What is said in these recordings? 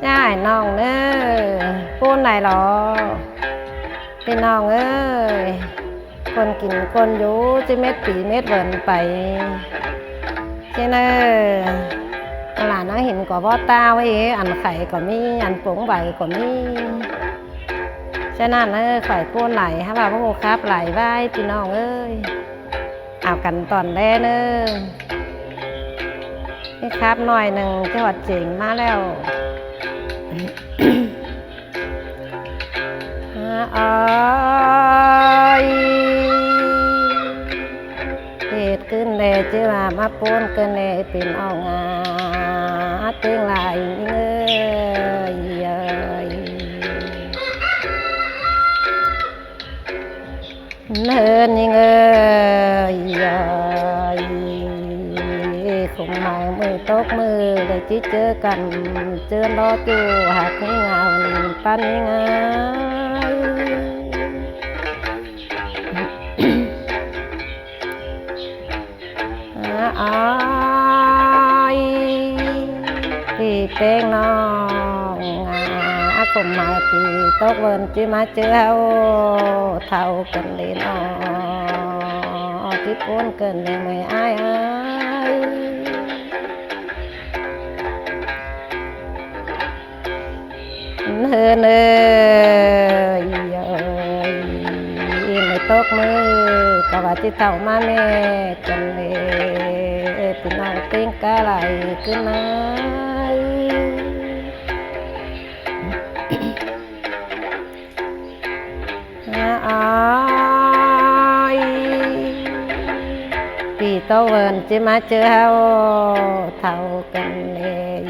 ย่ายน้องเอ้ยพูดไหนหรอพี่น้องเอ้ยคนกินคนอยู่จะเม็ดปีเม็ดเวินไปเจ้าเนอหลานนั่งเห็นก็บ่ตาไว้อันไข่ก็มีอันปุ๋งใบก็มีฉะนั้นข่อยพูดไหลฮะว่าพวกครับไหลไว้พี่น้องเอ้ยเอากันตอนแรกนี่ครับหน่อยหนึ่งจังหวัดเจ๋งมาแล้วเหตุขึ้นเลยจะมาปูนกันเลยเป็นเอางาตึงไหลเงยเนินเงยคงมามือตกมือเลยที่เจอกันเจอรอจูหักให้เงาปั้นงาพี่เป้งน้องคงมาปีตกเวินที่มาเจอเท่ากันเลยน้อที่พ้นเกินเลยไม่อายเฮ้เนยไม่ตกมือกะว่าที่เท่ามาแม่กันเลยพี่น้องติ้งกะไหลขึ้นมาปีโตเวินจะมาเจอเท่ากันเลย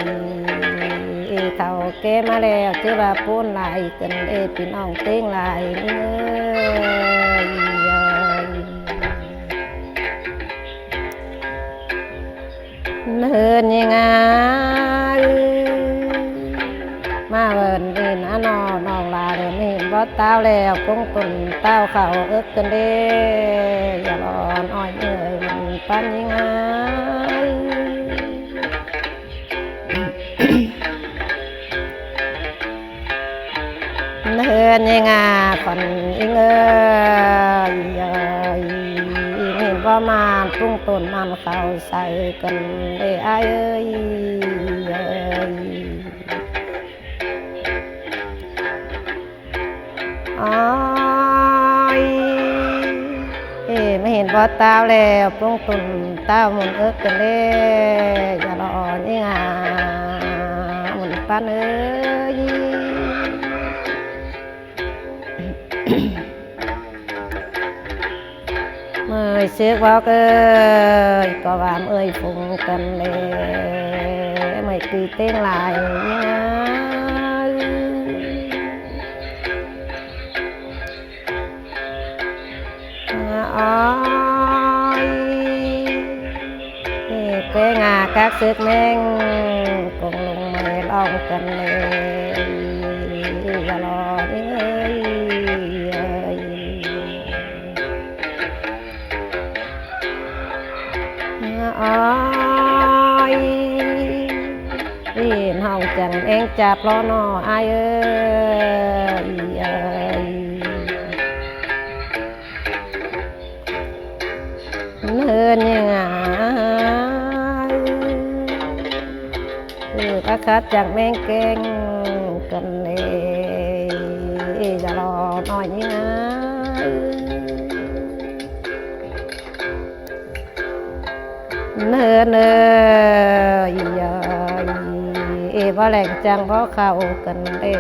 เท่าเกมาแล้วจะว่าปูนไหลกันพี่น้องเต้งไหลเนินยังไงมาเวินนี่นะน้องลาเลยไม่เห็นว่าเต้าแล้วคงตุนเต้าเขากันเด้อย่าร้อนอ้อยเอ่ยมันปั้นยังไงเนินยังไงคนเองเห็นว่ามาพุ่งตุนมันเขาใส่กันเลยเอ้ยไม่เห็นว่าเต้าแล้วปรุงตุนเต้ามันกันเลยอย่าร้อนนี่งามันปั้นเมื่อเสียว่าก็ว่าฟุ้งกันเลยไม่ตีเต้นลายนี่นะเป้งาcác sức men cùng lùng mày lòng cầnอย่ารอนี่ห้องจังเองจับล้อนออายเนินยังไงก็คัดจากแมงเก่งกันเลยจะรอหน่อยนี่นะเนินบ่แหลงจังบ่เข้ากัน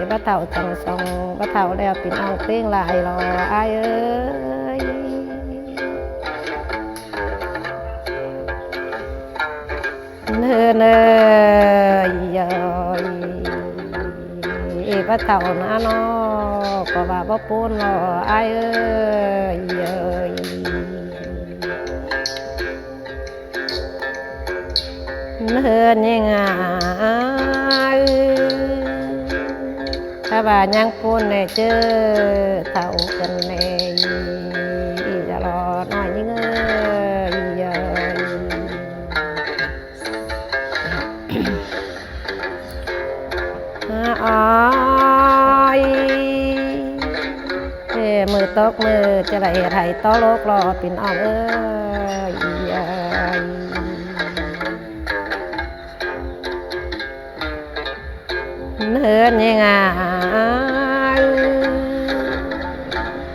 บ่เท่าจังสองบ่เท่าแล้วปิ่นเอาเต้งลายรออายเนินบ่เท่านะน้อก็ว่าบ่ปูนรออายเนินยังไงถ้าว่ายังปูนเนี่ยเจอเท่ากันเลยจะรอหน่อยยัง อ้อยมือตกมือจะได้ไทยต้อโลกรอปิ่นอ่องเอ้ยเนื้อยังไง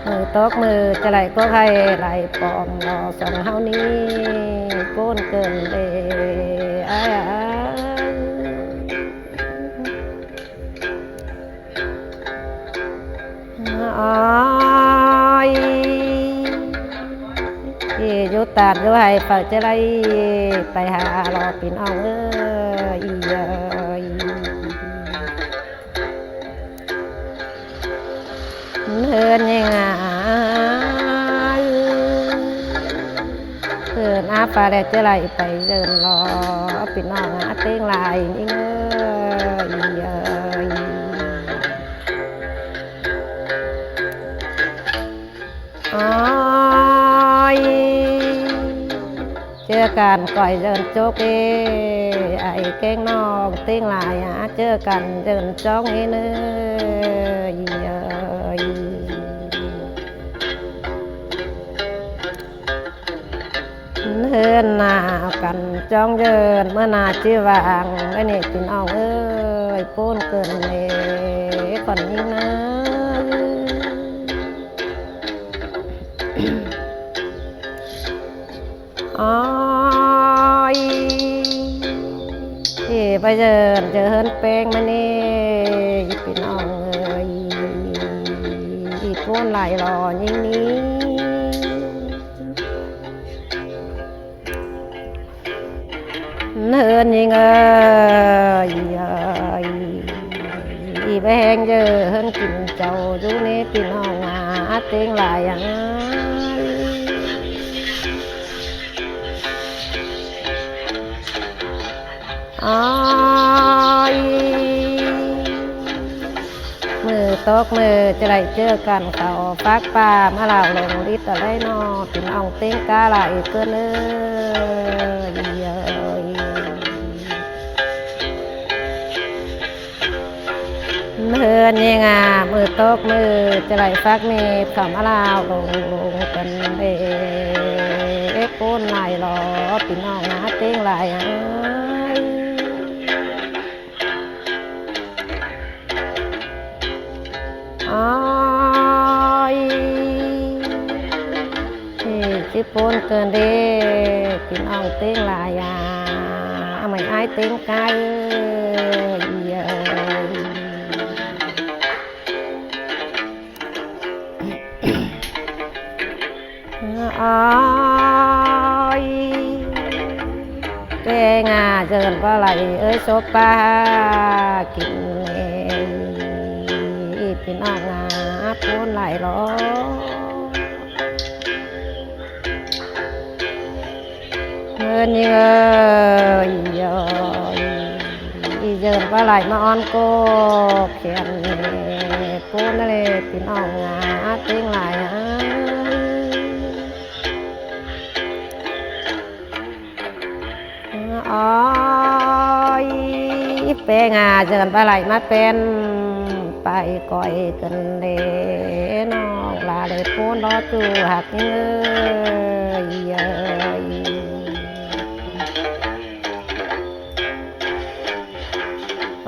มือตกมือจะไหลก็ใครไหลปอมรอส่งเฮานี้โกนเกินเลยอ้อยอยู่ตาดอยู่ให้เปิดจะได้ไปหารอปิ่นอ่องเอ้ยเฮินยังไงเฮินอาปลาแดดจะไหลไปเดินรอปิ่นอ่องอาเต้งลายนี่เอ้ยอ้อยเจอกันก่อยเดินโจ๊กไอ้แกงนอกเต้งลายเจอกันเดินจ้องนี่เนื้เฮินหน้ากันจ้องเดินเมื่อนาจีวางไอ้นี่ปิ่นอ่องเอ้ยปูนเกินเลยก่อนนี้นะอ้อยไปเดินเแป้งมานี่ปิ่นอ่องเอ้ยปูนไหลรอยิ่งนี้เฮินยังไงแบงเยอะเฮินกินเจ้าดูนี่ปิ่นอ่องเตียงลายอ้อยมือตกมือจะได้เจอกันเขาฟักป่ามาเหล่าลงดิตอะไรนอปิ่นอ่องเตียงกาไหลเกินเลยเฮินยังไงมือตกมือจะไหลฟักมีขำมาลาวลงกันโกนไหลรอปิ่นอ่องเตียงไหลอ้อยจิปูนเกินเด้ปิ่นอ่องเตียงลายไม่อายเตียงไก่อ้อยแกงเกินปลาไหลเอ้ยโซปากินปิ่นอ่องปูนไหลรอเฮินยังไงเดินปลาไหลมาอ้อนโกเขียนปูนอะไรปิ่นอ่องเตียงไหลอ้อยแป้งเดินปลาไหลมาเป็นไปก่อยกันเลยน้องลาเลยปูนรอจูหักเงย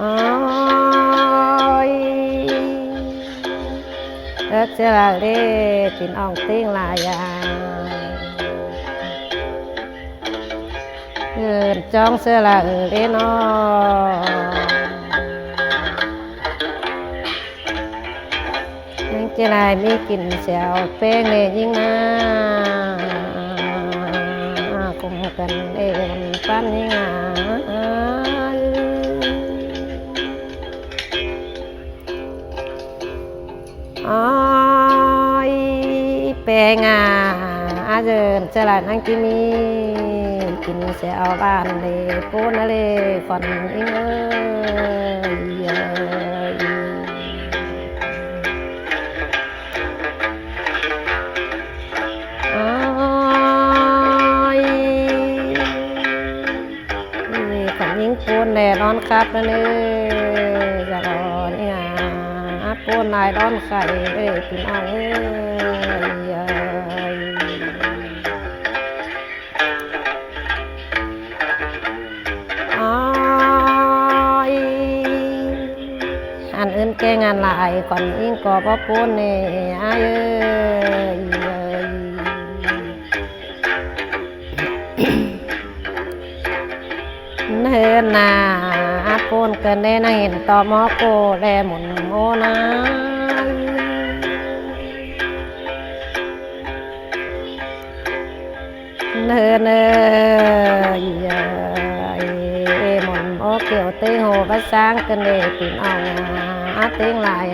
อ้อยเจ้าเล่ปิ่นอ่องเตียงลายเงินจ้องเสื้อละเล่นอจะได้มีกินเสียวเป้งเลยยิ่งคงกันปั้นยิ่งอ้อยเป้งเดินจะได้นั่งกินมีกินเสียวบ้านเลยปูนอะไรก่อนยิ่งปูนแน่นอนครับนั่นเลยจะรอ ปูนายร้อนไข่เอ้ยพี่น้องเอ้ยอ้ายอันอื่นแกงานหลายก่อนอิงก็บ่ปูนนี่อ้ายเอ้ยเนินนาปูนเกินได้นาเห็นต่อมอโกแลหมุนโมนาเนินหมุนโอเกี่ยวตีโหภาษาเกินได้ปิ่นเอาตีงหลาย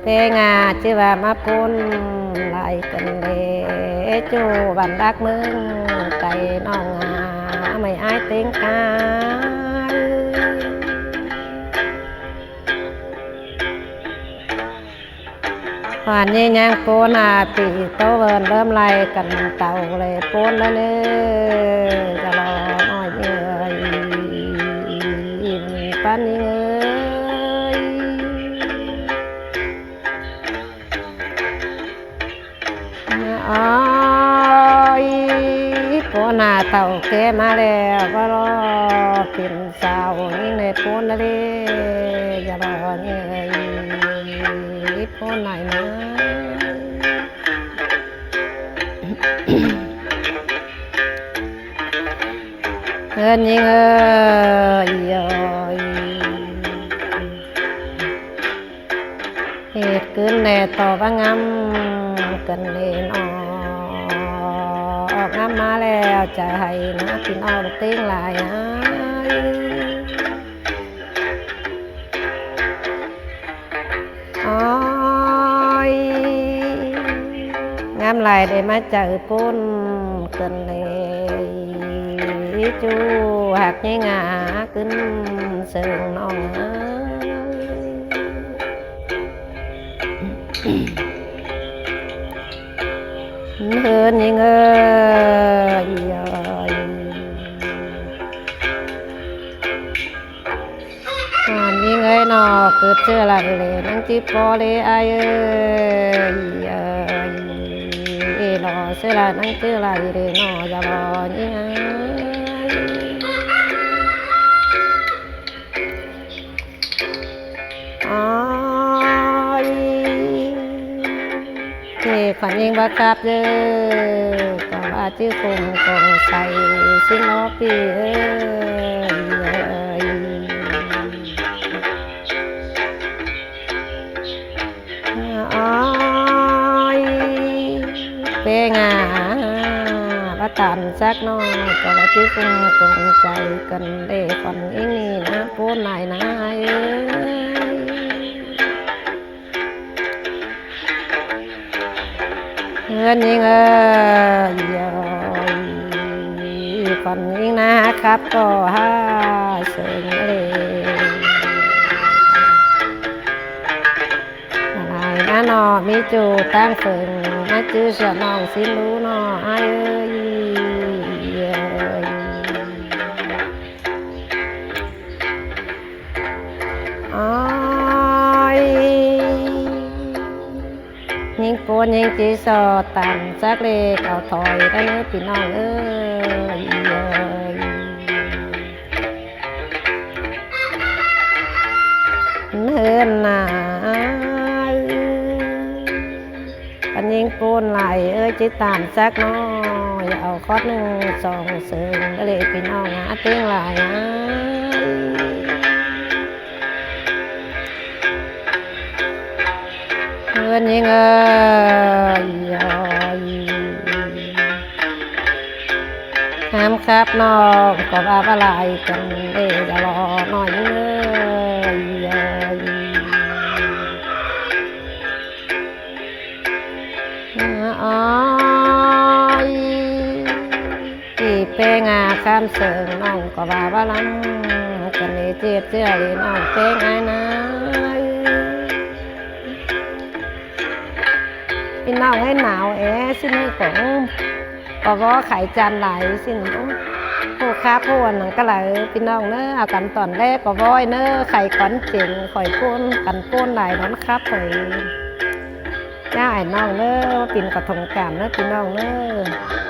เพงาชื่อว่ามาปุนไหลกันเลยจูบันรักมึงไก่น้องไม่อายเต็งกาวันนี้ยังปูนปีโตเวินเริ่มไล่กันเต่าเลยปูนแล้วเนี่ยจะรอหน่อยเลยปันนี้ปูนาเต่าแกมาแล้วก็รอเป็นสาวนี่ในปูนเลยอย่ารอเนี่ยปูนไหนนะเงินยิงเหตุเกินแน่ต่อว่างามกันเลยนออกงามมาแล้วจะให้นะพี่น้องเต้งหลายงามลายได้มาเจอปุ้นกันเลยจูหักยิ่งขึ้นเสื่องน้องเฮินยิ่งยิ่งนอเกิดเชื่อหลังเลยนั่งจีบพอเลยไอ้รอเสื้อลายนั่งเชื่อลายเลยนอจะรอยิ่งขวัญยิงบักกับเยอะก็ว่าชื่อคงใส่ชิ้นล้อปีเป็นว่าตันสักน้อยก็ว่าชื่อคงใจกันเด็กขวัญยิงนี่นะพูดหน่อยนะเงินยิงก่อนยิงนะครับก็เสียงเลยอะไรนะนอมีจูตั้งเฟิงนะจื้อเสียน้องสิรู้นอไอ้ยิงปูนยิงจีสอต่างจักเล็กเอาถอยได้เนื้อพี่น้องเนินนาปันยิงปูนไหลจีต่างจักน้อยเอาคอด1 2เสริงได้เลยพี่น้องเตี้ยงไหลเงินยิงห้ามครับน้องก็ว่าอะไรกันจะรอหน่อยที่เป้งข้ามเสริงน้องก็ว่าล้ำกันเลยเจ็บเสียเลยน้องเป้งนะเ พี่น้องให้หนาวสิ้นของก็ว่าไข่จานไหลสิ้นผู้ค้าผู้วันหนังก็เลยพี่น้องเนอะเอากันตอนแรกก็ว้อยเนอะไข่ก้อนเจ๋งข่อยป้นกันป้นไหลนั้นครับเผยจ้าไอ้น้องเนอะว่าปิ่นกระทงกามเนอะพี่น้องเนอะ